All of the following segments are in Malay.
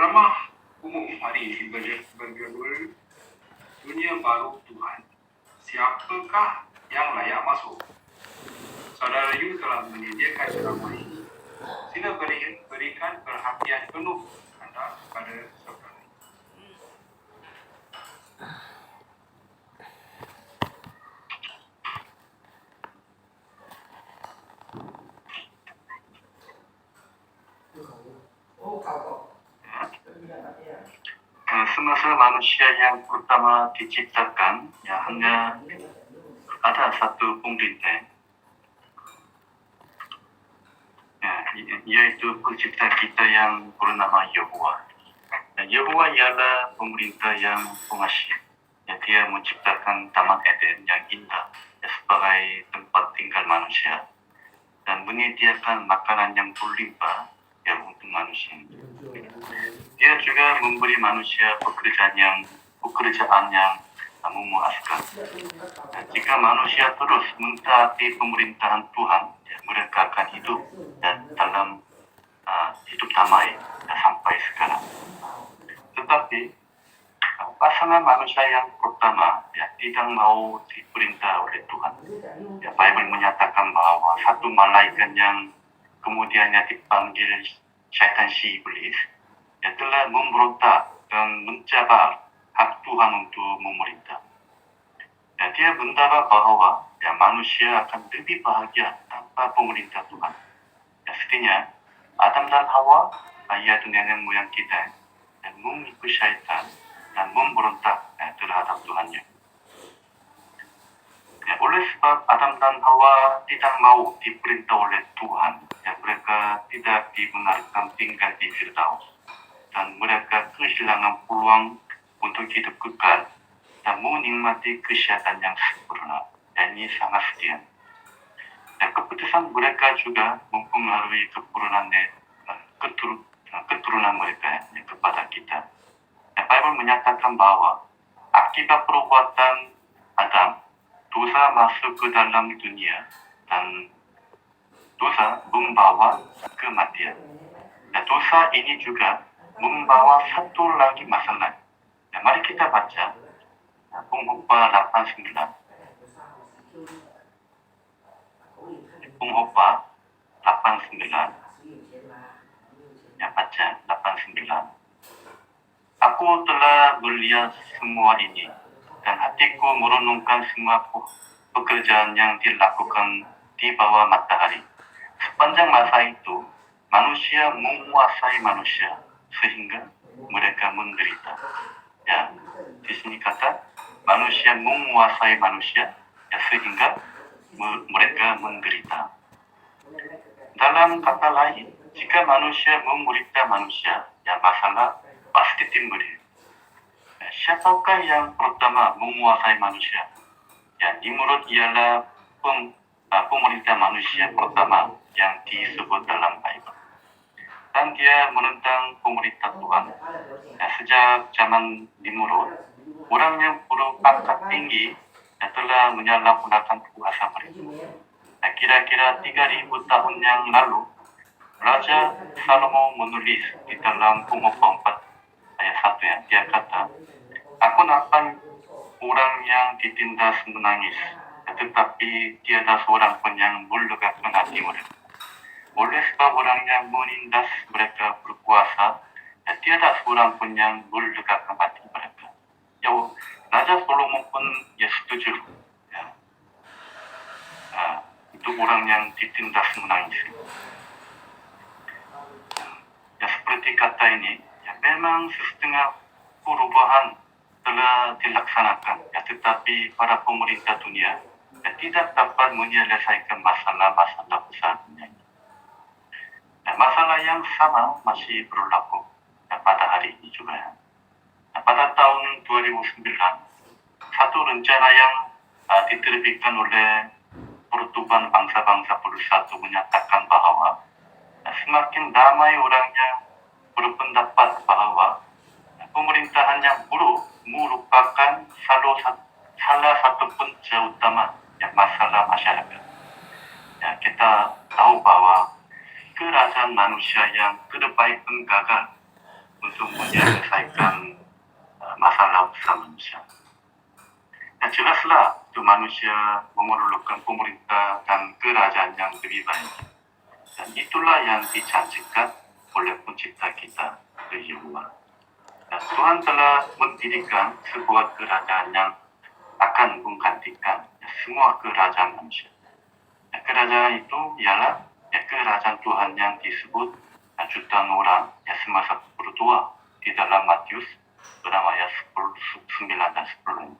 Ceramah umum hari ini berjudul Dunia Baru Tuhan. Siapakah yang layak masuk? Saudara Yu telah menyediakan ceramah ini. Sila berikan perhatian penuh anda kepada saudara. Semasa manusia yang pertama diciptakan, hanya ada satu pemerintah, yaitu pencipta kita yang bernama Yehovah. Yehovah ialah pemerintah yang pengasih. Dia menciptakan Taman Eden yang indah sebagai tempat tinggal manusia dan menyediakan makanan yang berlimpah untuk manusia. Dia juga memberi manusia pekerjaan yang memuaskan. Jika manusia terus mentaati pemerintahan Tuhan, mereka akan hidup dalam hidup damai sampai sekarang. Tetapi pasangan manusia yang pertama tidak mau diperintah oleh Tuhan. Bible menyatakan bahwa satu malaikat yang kemudiannya dipanggil syaitan si iblis telah memberontak dan mencabar hak Tuhan untuk memerintah. Dia mendaba bahwa manusia akan lebih bahagia tanpa pemerintah Tuhan. Sepertinya Adam dan Hawa, yaitu nenek moyang kita, dan mengikut syaitan dan memberontak terhadap Tuhannya. Oleh sebab Adam dan Hawa tidak mau diperintah oleh Tuhan, mereka tidak dibenarkan tinggal di Firdaus, dan mereka kehilangan peluang untuk hidup kekal dan menikmati kesehatan yang sempurna. Ini sangat setia. Keputusan mereka juga mempengaruhi keturunan mereka kepada kita. Bible menyatakan bahwa akibat perbuatan Adam, dosa masuk ke dalam dunia dan dosa membawa kematian. Dosa ini juga membawa satu lagi masalah. Mari kita baca Pengkhotbah 89. Pengkhotbah 89. Baca 89. Aku telah melihat semua ini dan hatiku merenungkan semua pekerjaan yang dilakukan di bawah matahari. Sepanjang masa itu, manusia menguasai manusia sehingga mereka menderita. Di sini kata manusia menguasai manusia sehingga mereka menderita. Dalam kata lain, jika manusia menderita manusia, masalah pasti timbul. Siapakah yang pertama menguasai manusia? Nimrod ialah pemerintah manusia pertama yang disebut dalam Bible. Dan dia menentang pemerintah Tuhan. Sejak zaman Nimrod, orang yang berpangkat tinggi telah menyalahgunakan kuasa mereka. Kira-kira 3.000 tahun yang lalu, Raja Salomo menulis di dalam Pengkhotbah 4 ayat 1 dia kata, aku nampak orang yang ditindas menangis, tetapi tiada seorang pun yang melegakan hati mereka. Oleh sebab orang yang menindas mereka berkuasa, tiada seorang pun yang melegakan hati mereka. Raja Salomo pun setuju. Itu orang yang ditindas menangis. Seperti kata ini, memang setengah perubahan telah dilaksanakan, tetapi para pemerintah dunia tidak dapat menyelesaikan masalah-masalah besar dunia. Masalah yang sama masih berlaku pada hari ini juga. Pada tahun 2009, satu rencana yang diterbitkan oleh Pertubuhan Bangsa-Bangsa Bersatu menyatakan bahwa semakin damai orang yang berpendapat bahwa pemerintahan yang buruk merupakan salah satu punca utama masalah masyarakat. Kita tahu bahwa kerajaan manusia yang terbaik pun gagal untuk menyelesaikan masalah besar manusia. Jelaslah itu manusia memerlukan pemerintah dan kerajaan yang lebih baik. Dan itulah yang dijanjikan oleh pencipta kita, Yehovah. Tuhan telah mendirikan sebuah kerajaan yang akan menggantikan semua kerajaan manusia. Kerajaan itu ialah kerajaan Tuhan yang disebut jutaan orang semasa berdua di dalam Matius dalam ayat 9 dan 10.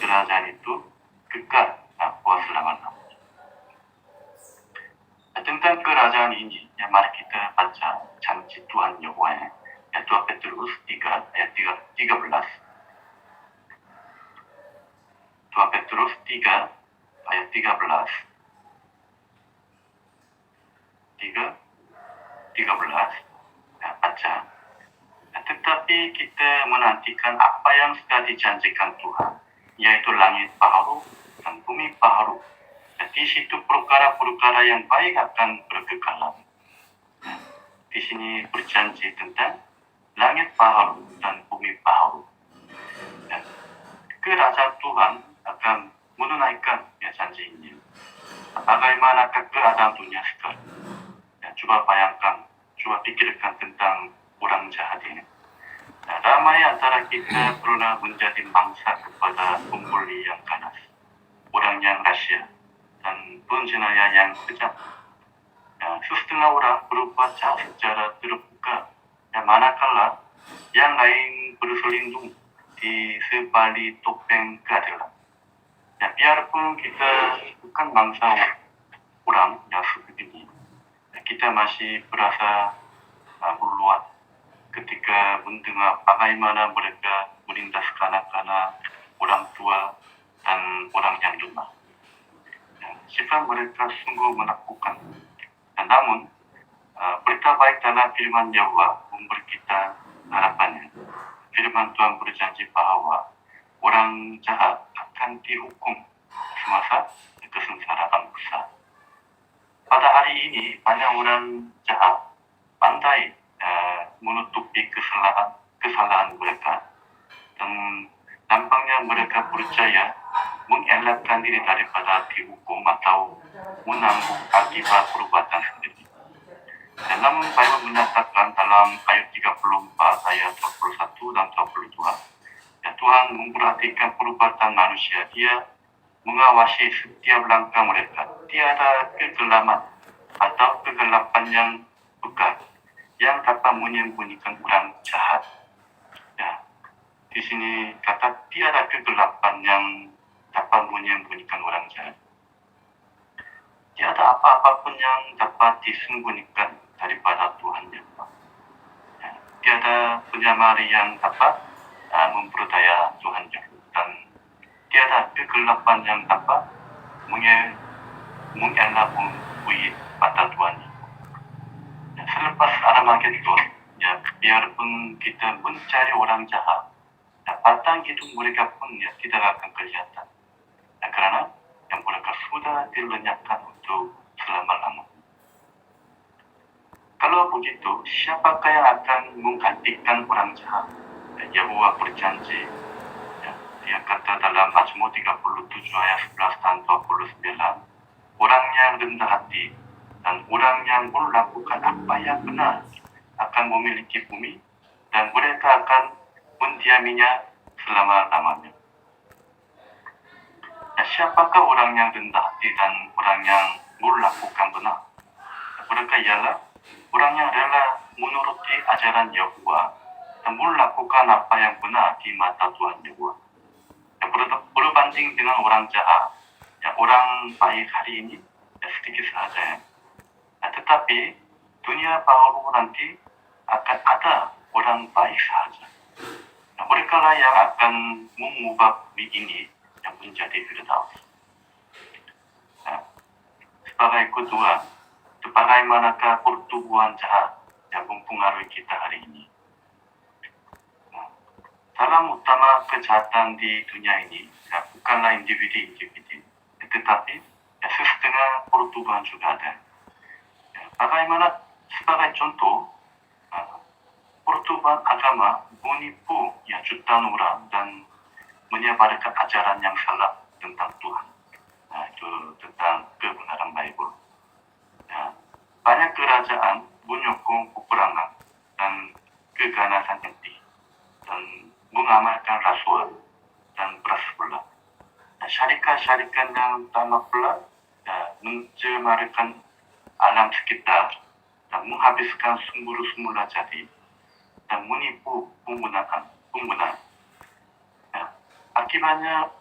Kerajaan itu kekal buat selama-lamanya. Tentang kerajaan ini, mari kita baca janji Tuhan Yehovah, 2 Petrus 3 ayat 13. 2 Petrus 3 ayat 13. 13 baca. Tetapi kita menantikan apa yang sudah dijanjikan Tuhan, yaitu langit baru dan bumi baru. Di situ perkara-perkara yang baik akan berkekalan. Di sini berjanji tentang langit baru dan bumi baru. Kerajaan Tuhan akan menunaikan janji ini. Bagaimana keadaan dunia sekarang? Coba bayangkan, coba pikirkan tentang orang jahat ini. Ramai antara kita pernah menjadi mangsa kepada pembuli yang ganas, orang yang rahasia, dan penjenayah yang kejam. Setengah orang berbuat jahat secara terbuka, manakala yang lain berselindung di sebalik topeng keadilan. Biarpun kita bukan bangsa orang yang seperti ini, kita masih berasa berluat ketika mendengar bagaimana mereka menindas kanak-kanak, orang tua, dan orang yang lemah. Sifat mereka sungguh menakutkan. Namun, berita baik dalam firman Yahweh memberi kita harapannya. Firman Tuhan berjanji bahwa orang jahat akan dihukum semasa kesengsaraan besar. Pada hari ini, banyak orang jahat pandai menutupi kesalahan mereka, dan nampaknya mereka percaya mengelakkan diri daripada dihukum atau menanggung akibat perbuatan sendiri. Namun Bible menyatakan dalam ayat 34, ayat 21 dan 22, Tuhan memperhatikan perbuatan manusia. Dia mengawasi setiap langkah mereka. Tiada kegelapan atau kegelapan yang pekat yang dapat menyembunyikan orang jahat. Di sini kata tiada kegelapan yang dapat menyembunyikan orang jahat. Tiada apa-apa pun yang dapat disembunyikan daripada Tuhan Yehovah. Tiada penyamari yang dapat memperdaya Tuhan Yehovah, dan tiada kegelapan yang dapat mengelabui mata Tuhan. Selepas Armageddon, biarpun kita mencari orang jahat, batang hidup mereka pun tidak akan kelihatan. Karena yang mereka sudah dilenyapkan untuk selama-lamanya. Kalau begitu, siapakah yang akan menggantikan orang jahat? Yehovah berjanji. Dia kata dalam Mazmur 37 ayat 11 dan 29, orang yang rendah hati dan orang yang melakukan apa yang benar akan memiliki bumi, dan mereka akan mendiaminya selama-lamanya. Siapakah orang yang rendah hati dan orang yang melakukan benar? Mereka ialah orang yang rela menuruti ajaran Yehovah dan melakukan apa yang benar di mata Tuhan Yehovah. Berbanding dengan orang jahat, orang baik hari ini sedikit saja. Tetapi dunia baru nanti akan ada orang baik saja. Mereka lah yang akan mengubah bumi ini yang menjadi Firdaus. Sebagai kedua, bagaimanakah pertumbuhan jahat yang mempengaruhi kita hari ini? Dalam utama kejahatan di dunia ini, bukanlah individu-individu, tetapi setengah pertumbuhan juga ada. Bagaimana sebagai contoh, pertumbuhan perubahan agama menipu ya jutaan orang dan menyebarkan ajaran yang salah tentang Tuhan. Nah, itu tentang kebenaran Bible. Ya, banyak kerajaan menyokong peperangan dan keganasan inti dan mengamalkan rasuah dan beras pula. Nah, syarikat-syarikat yang tanah pula ya, mencemarkan alam sekitar dan menghabiskan sumber-sumber jadi dan menipu penggunaan. Ya, akibatnya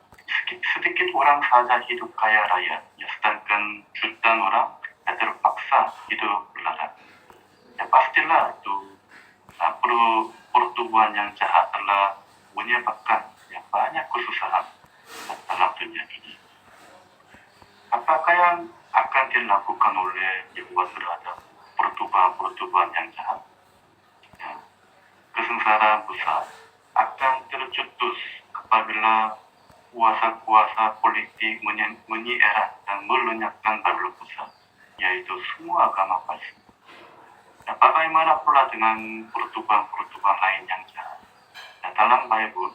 sedikit orang saja hidup kaya raya, ya, sedangkan jutaan orang ya, terpaksa hidup melarat. Ya, pastilah itu pertumbuhan yang jahat telah menyebabkan ya, banyak kesusahan dalam dunia ini. Apakah yang akan dilakukan oleh Yehuwa terhadap pertumbuhan yang jahat? Ya, kesengsaraan besar akan tercetus apabila kuasa-kuasa politik menyerang dan melenyapkan Babel besar, yaitu semua agama palsu. Dan bagaimana pula dengan pertumbuhan lain yang jahat? Dan dalam Bible,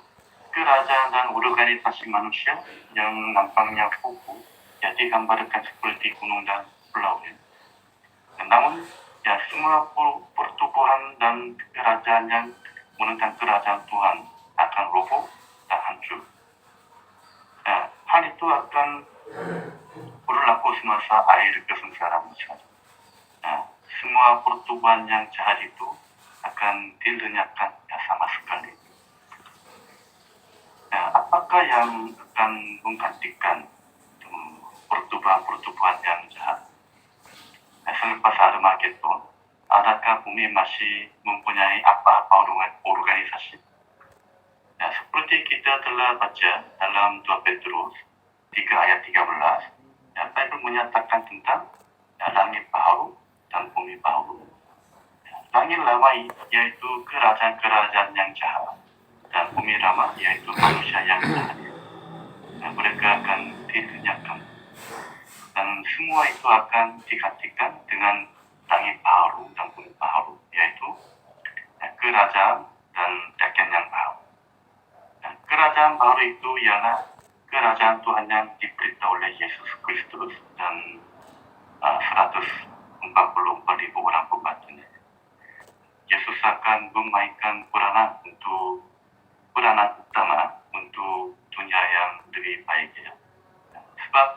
kerajaan dan organisasi manusia yang nampaknya kokoh, ya digambarkan seperti gunung dan pulau. Namun, ya semua pertumbuhan dan kerajaan yang menentang kerajaan Tuhan akan roboh dan hancur. Ya, hal itu akan berlaku semasa akhir kesengsaraan besar. Nah, semua pertumbuhan yang jahat itu akan dilenyapkan ya, sama sekali. Nah, apakah yang akan menggantikan pertumbuhan yang jahat? Nah, selepas Armageddon, adakah bumi masih mempunyai apa-apa organisasi? Nah, seperti kita telah baca dalam 2 Petrus 3 ayat 13, ya, Bible menyatakan tentang ya, langit baru dan bumi baru. Ya, langit lama yaitu kerajaan-kerajaan yang jahat dan bumi lama yaitu manusia yang jahat. Nah, mereka akan dilenyapkan dan semua itu akan digantikan dengan langit baru dan bumi baru, yaitu ya, kerajaan dan rakyat yang baru. Nah, kerajaan baru itu ialah kerajaan Tuhan yang diberitahu oleh Yesus Kristus dan 144.000 orang pembantunya. Yesus akan memainkan peranan utama untuk dunia yang lebih baik. Ya. Sebab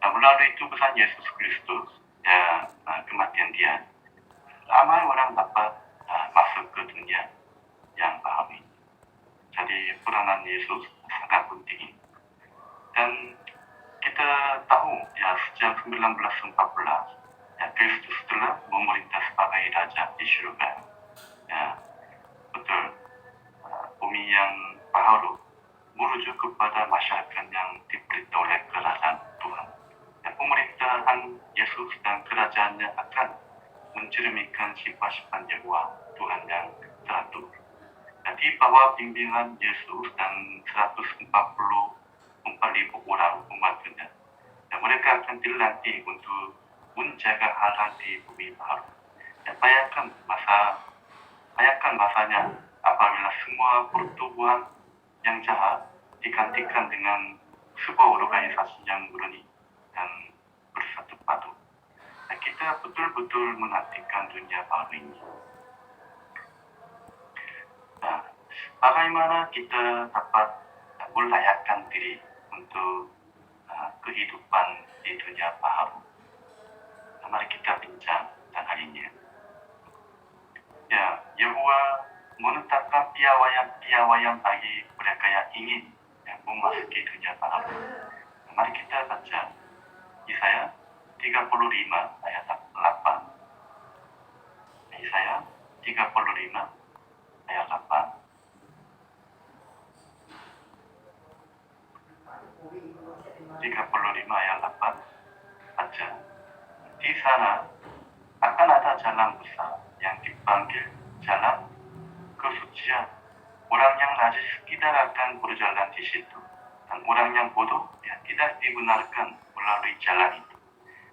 melalui tubuhan Yesus Kristus, ya, kematian dia, ramai orang dapat masuk ke dunia yang baru ini. Jadi peranan Yesus sangat penting. Dan kita tahu ya sejak 1914 ya Kristus telah memerintah sebagai raja di surga. Ya, betul. Bumi yang baru merujuk kepada masyarakat yang diberitahu oleh kerajaan Tuhan. Ya, pemerintahan Yesus dan kerajaannya akan mencerminkan sifat-sifat Yehuwa Tuhan yang teratur. Di bawah bimbingan Yesus dan 144.000 orang pembantunya, dan mereka akan dilatih untuk menjaga hal-hal di bumi baru. Dan bayangkan masanya apabila semua pertumbuhan yang jahat digantikan dengan sebuah organisasi yang murni dan bersatu padu. Dan kita betul-betul menantikan dunia baru ini. Nah, bagaimana kita dapat melayakkan diri untuk kehidupan di dunia baru? Nah, mari kita bincang tentang hal ini. Ya, Yehuwa menetapkan piawaian bagi mereka yang ingin memasuki dunia baru. Nah, mari kita baca Yesaya 35 ayat 8. Yesaya 35 ayat 8. Ayat 8 baca. Di sana akan ada jalan besar yang dipanggil jalan kesucian. Orang yang najis tidak akan berjalan di situ, dan orang yang bodoh ya, tidak dibenarkan melalui jalan itu.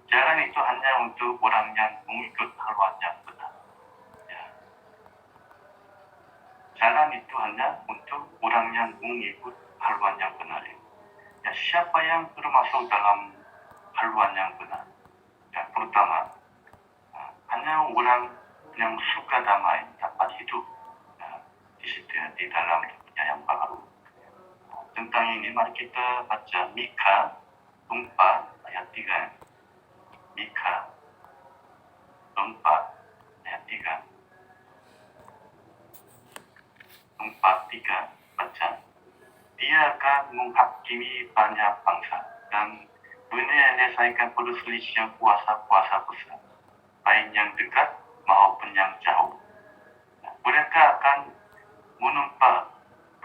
Jalan itu hanya untuk orang yang mengikut haluan yang benar. Ya. jalan itu hanya untuk orang yang mengikut haluan yang benar. Ya, siapa yang termasuk dalam haluan yang benar? Ya, pertama, hanya orang yang suka damai dapat hidup di situ ya, di dalam dunia yang baru. Tentang ini mari kita baca Mika 4 ayat 3. Mika 4 ayat 3. 4:3 baca. Dia akan menghakimi banyak bangsa dan menyelesaikan perselisihan kuasa-kuasa besar, baik yang dekat maupun yang jauh. Mereka akan menumpas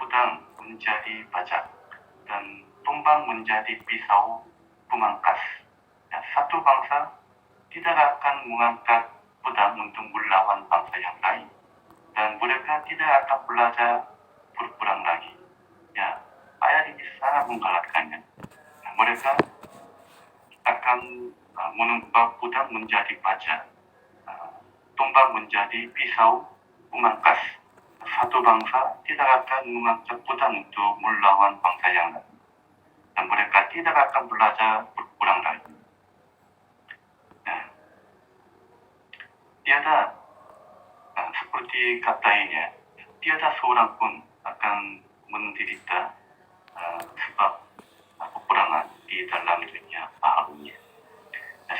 pedang menjadi bajak dan tumbang menjadi pisau pemangkas. Ya, satu bangsa tidak akan mengangkat pedang untuk melawan bangsa yang lain dan mereka tidak akan belajar berperang lagi. Ya, ayat ini sangat menggalakkannya. Nah, mereka akan menumpas pedang menjadi bajak, tumbang menjadi pisau pemangkas. Satu bangsa tidak akan mengangkat pedang untuk melawan bangsa yang lain dan mereka tidak akan belajar berperang lagi. Nah, tiada seperti kata ini, tiada seorang pun akan menderita sebab peperangan di dalam dunia baharu ini.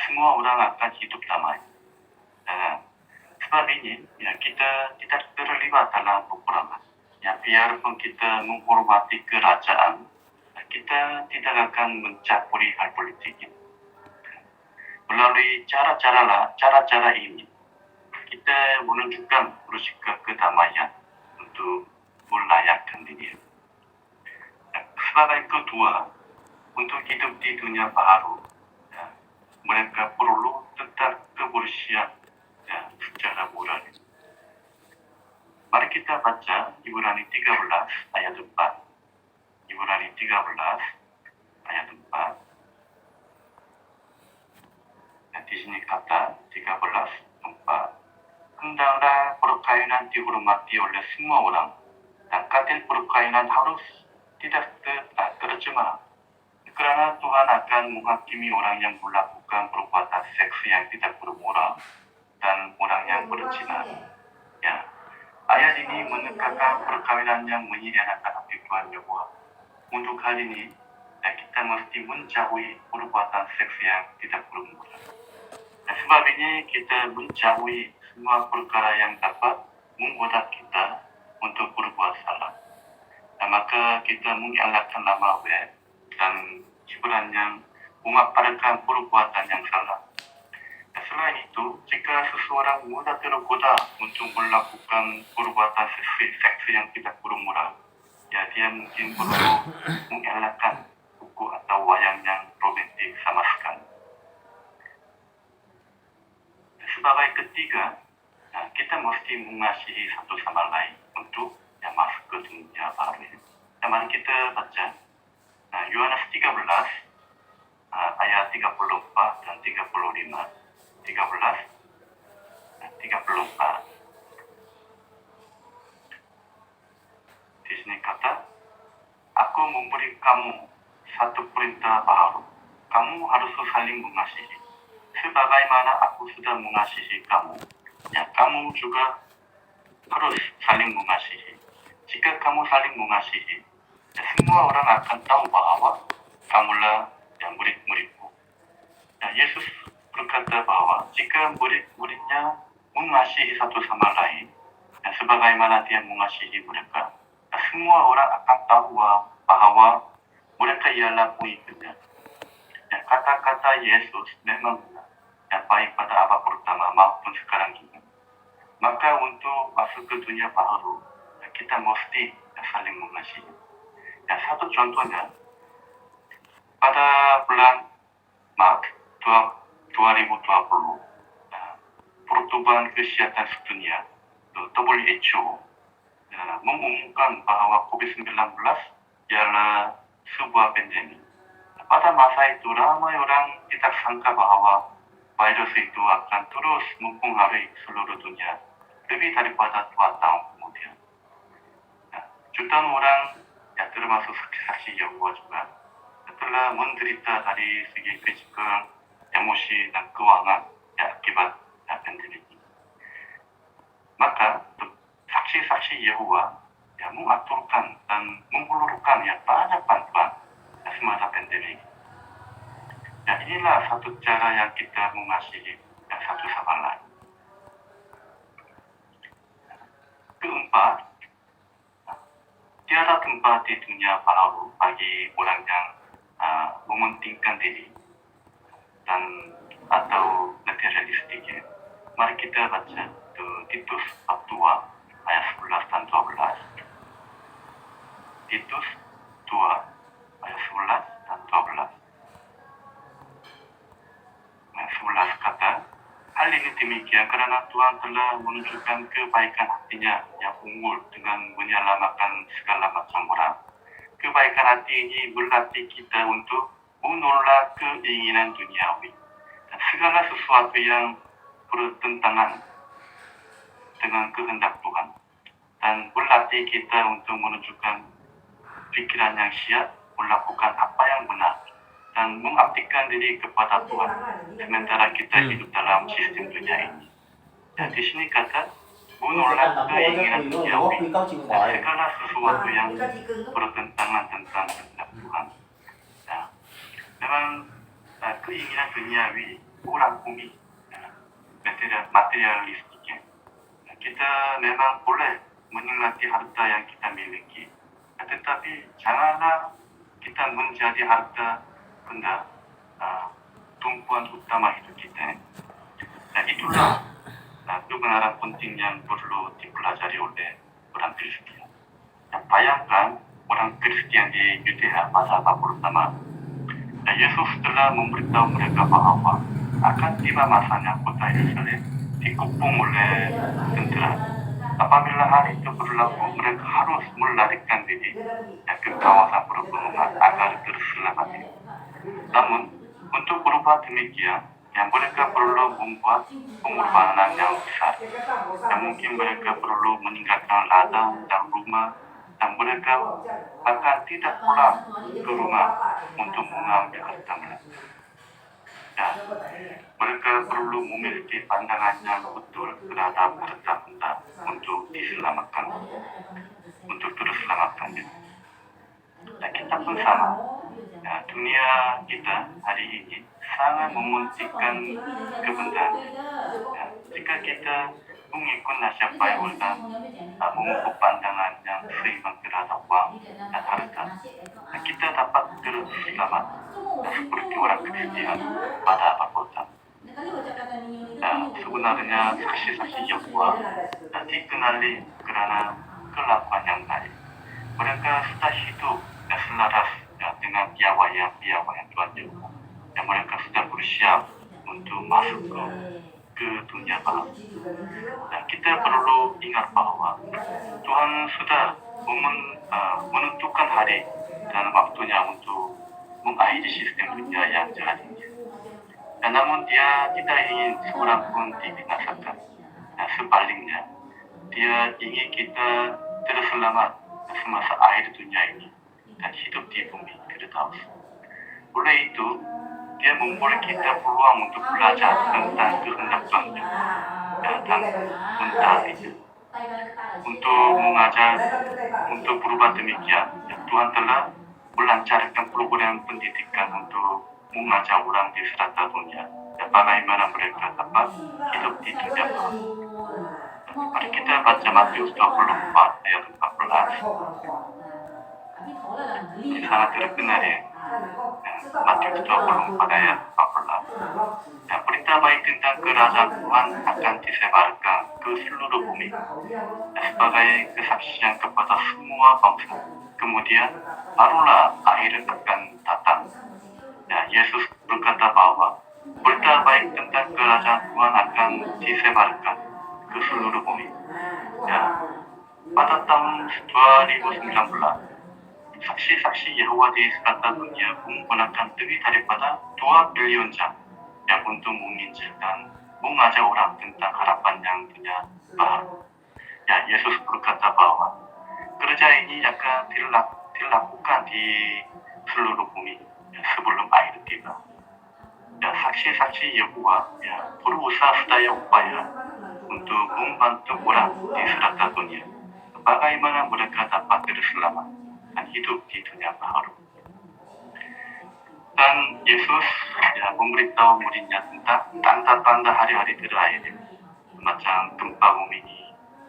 Semua orang akan hidup damai. Sebab ini, ya, kita tidak terlibat dalam peperangan. Ya, biarpun kita menghormati kerajaan, kita tidak akan mencampuri hal politik ini. Melalui cara-cara ini, kita menunjukkan bersikap kedamaian untuk melayakkan diri. Sebagai kedua, untuk hidup di dunia baru, ya, mereka perlu tetap kebersihan ya, secara moral. Mari kita baca Ibrani 13 ayat 4. Ibrani 13 ayat 4. Nah, di sini kata 13:4. Hendaklah perkawinan dihormati oleh semua orang dan kadil perkawinan harus tidak tercemar. Kerana Tuhan akan menghakimi orang yang melakukan perbuatan seks yang tidak bermoral dan orang yang berzina. Ya, ayat ini menekankan perkawinan yang menyianatkan hati Tuhan Yehovah. Untuk hal ini, ya, kita mesti menjauhi perbuatan seks yang tidak bermoral. Dan sebab ini kita menjauhi semua perkara yang dapat membuat kita untuk berbuat salah. Dan maka kita mengelakkan nama web dan hiburan yang memaparkan perbuatan yang salah. Dan selain itu, jika seseorang mudah tergoda untuk melakukan perbuatan seks yang tidak bermoral, ya dia mungkin perlu mengelakkan buku atau wayang yang romantik sama sekali. Sebagai ketiga, kita mesti mengasihi satu sama lain untuk yang masuk ke dunia baru. Dan mari kita baca Yohanes 13 ayat 34 dan 35. 13 dan 34. Di sini kata, aku memberi kamu satu perintah baru. Kamu harus saling mengasihi. Sebagaimana aku sudah mengasihi kamu, ya kamu juga harus saling mengasihi. Jika kamu saling mengasihi, ya semua orang akan tahu bahwa kamulah yang murid-muridku. Ya, Yesus berkata bahwa jika murid-muridnya mengasihi satu sama lain, ya sebagaimana dia mengasihi mereka, ya semua orang akan tahu bahwa mereka ialah pengikutnya. Ya, kata-kata Yesus memang yang baik pada abad pertama maupun sekarang ini. Maka untuk masuk ke dunia baru, kita mesti saling mengasihi. Ya, satu contohnya, pada bulan Maret 2020, Pertubuhan Kesehatan Sedunia WHO mengumumkan bahwa COVID-19 ialah sebuah pandemi. Pada masa itu, ramai orang tidak sangka bahwa virus itu akan terus mempengaruhi seluruh dunia lebih daripada 2 tahun kemudian. termasuk saksi-saksi Yehova juga telah menderita dari segi fisikal, emosi, dan keuangan akibat pandemi ini. Maka saksi-saksi Yehova mengaturkan dan menghulurkan banyak bantuan semasa pandemi. Inilah satu cara yang kita mengasihi satu sama lain. Keempat, tiada tempat di dunia baru bagi orang yang mementingkan diri dan atau materialistik. Mari kita baca Titus bab 2 ayat 11 dan 12. Titus 2 ayat 11 dan 12. Ayat 11 kata, hal ini demikian karena Tuhan telah menunjukkan kebaikan hatinya yang unggul dengan menyelamatkan segala macam orang. Kebaikan hati ini berlatih kita untuk menolak keinginan duniawi dan segala sesuatu yang bertentangan dengan kehendak Tuhan, dan berlatih kita untuk menunjukkan pikiran yang siap, melakukan apa yang benar, dan mengabdikan diri kepada Tuhan sementara kita hidup dalam sistem dunia ini. Dan di sini kata menolak keinginan duniawi dan segala sesuatu yang bertentangan tentang kehendak Tuhan. Memang keinginan duniawi orang bumi, materialistiknya. Kita memang boleh menikmati harta yang kita miliki, tetapi janganlah kita menjadi harta benda tumpuan utama hidup kita. Dan itulah kebenaran penting yang perlu dipelajari oleh orang Kristen. Bayangkan orang Kristen di Yudea pada abad pertama, Yesus telah memberitahu mereka bahwa akan tiba masanya kota Yerusalem dikepung oleh tentara. Apabila hari itu berlaku, mereka harus melarikan diri ke kawasan pergunungan agar terselamat. Namun, untuk berubah demikian, mereka perlu membuat pengorbanan yang besar. Mungkin mereka perlu meninggalkan ladang dan rumah, dan mereka bahkan tidak pulang ke rumah untuk mengambil harta mereka. Mereka perlu memiliki pandangan yang betul terhadap harta benda untuk diselamatkan, untuk terus selamatkan diri. Dan kita pun sama. Dunia kita hari ini sangat mementingkan kebendaan. Jika kita mengikut nasihat Bible dan memupuk pandangan yang seimbang terhadap uang dan harta, kita dapat terus selamat seperti orang Kristen pada abad pertama. Sebenarnya saksi-saksi Yehova dikenali karena kelakuan yang baik. Mereka sudah hidup selaras dengan piawaian Tuhan Yehova. Mereka sudah bersiap untuk masuk ke dunia baru. Dan kita perlu ingat bahwa Tuhan sudah menentukan hari dan waktunya untuk mengakhiri sistem dunia yang jahat ini. Namun dia tidak ingin seorang pun dibinasakan. Sebaliknya, dia ingin kita terus selamat semasa akhir dunia ini dan hidup di bumi terus. Oleh itu, dia memberi kita peluang untuk belajar tentang kehendak Tuhan dan mentaatinya. Untuk mengajar, untuk berubah demikian, Tuhan telah melancarkan program pendidikan untuk mengajar orang di serata dunia bagaimana mereka dapat hidup di dunia baru. Mari kita baca Matius 24 ayat 14. Di sana terkenal Matius 24 ayat 14. Berita baik tentang kerajaan Tuhan akan disebarkan ke seluruh bumi sebagai kesaksian kepada semua bangsa. Kemudian barulah akhir akan datang. Yesus berkata bahwa berita baik tentang kerajaan Tuhan akan disebarkan ke seluruh bumi. Pada tahun 2019, saksi-saksi Yehova di serata dunia menggunakan lebih daripada 2 bilion jam untuk menginjil dan mengajak orang tentang harapan yang dunia baru. Yesus berkata bahwa kerja ini akan dilakukan di seluruh bumi sebelum akhir tiba. Ya, saksi-saksi Yehova berusaha sedaya upaya untuk membantu orang di seluruh dunia. Bagaimana mereka dapat terselamat dan hidup di dunia baru. Dan Yesus memberitahu muridnya tentang tanda-tanda hari-hari terakhir, macam gempa bumi,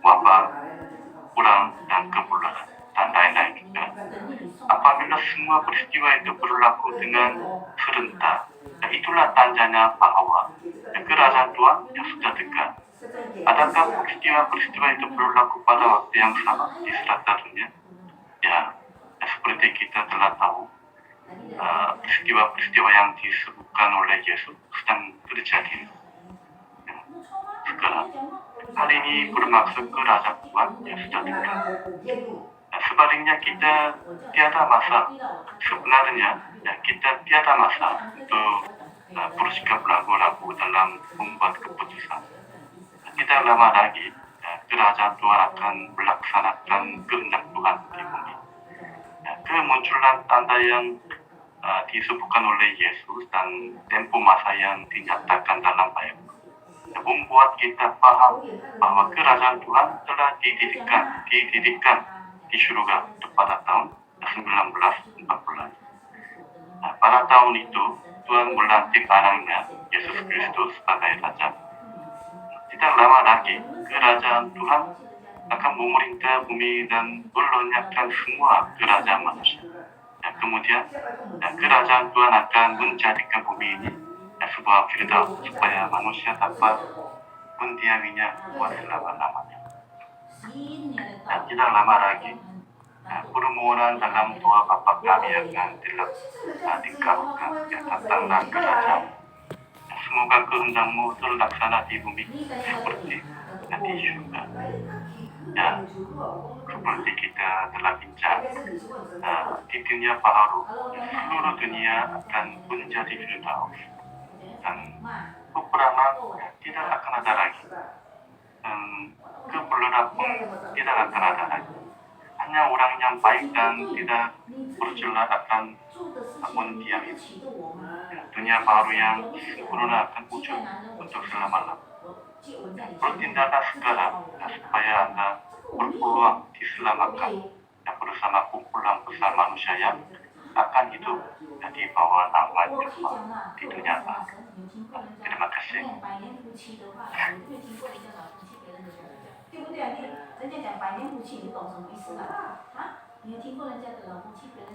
wabah, perang dan kebulanan, dan lain-lain juga. Apabila semua peristiwa itu berlaku dengan serentak, itulah tandanya bahwa kerajaan Tuhan yang sudah dekat. Adakah peristiwa-peristiwa itu berlaku pada waktu yang sama di seluruh dunia? Seperti kita telah tahu, peristiwa-peristiwa yang disebutkan oleh Yesus sedang terjadi sekarang. Hal ini bermaksud kerajaan Tuhan yang sudah dekat. Sebaliknya kita tiada masa, sebenarnya kita tiada masa untuk bersikap ragu-ragu dalam membuat keputusan. Tidak lama lagi kerajaan Tuhan akan melaksanakan kehendak Tuhan di bumi. Kemunculan tanda yang disebutkan oleh Yesus dan tempo masa yang dinyatakan dalam Bible membuat kita paham bahwa kerajaan Tuhan telah didirikan di surga pada tahun 1940. Pada tahun itu Tuhan melantik anaknya Yesus Kristus sebagai Raja. Tidak lama lagi kerajaan Tuhan akan memerintah bumi dan melenyapkan semua kerajaan manusia. Kemudian kerajaan Tuhan akan menjadikan bumi ini sebuah firdaus supaya manusia dapat mendiaminya buat selama-lamanya. Dan tidak lama lagi permohonan dalam doa Bapa kami akan dikabulkan tentang kerajaan. Semoga kehendak-Mu terlaksana di bumi seperti di surga. Seperti kita telah bincang, di dunia baru seluruh dunia akan menjadi firdaus dan peperangan tidak akan ada lagi, dan kebelahan pun tidak akan ada lagi. Hanya orang yang baik dan tidak bercela akan mendiami. Dunia baru yang sempurna akan muncul untuk selama-lamanya. Bertindaklah sekarang supaya Anda berpeluang diselamatkan bersama kumpulan besar manusia yang akan hidup di bawah nama Yehova di dunia baru. Terima kasih. 对不对啊？人家讲百年不弃，你懂什么意思啊？啊，你有听过人家的老夫妻别人家？